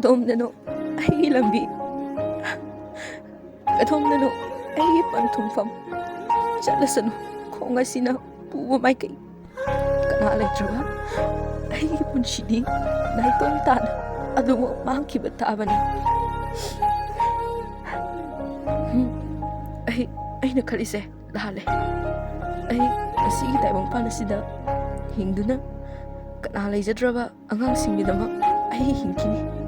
Kadomdano ay lambi. Kadomdano ay pantumfam. Chalasano kung nga sina puwa may kay kanalay trawa ay punshini na itong tana adumo mangkibataban ni. Ay nakalise lahale. Ay sige tayo mong panasida hingdo na kanalay sa trawa ang hangsing nidamak ay hingkini.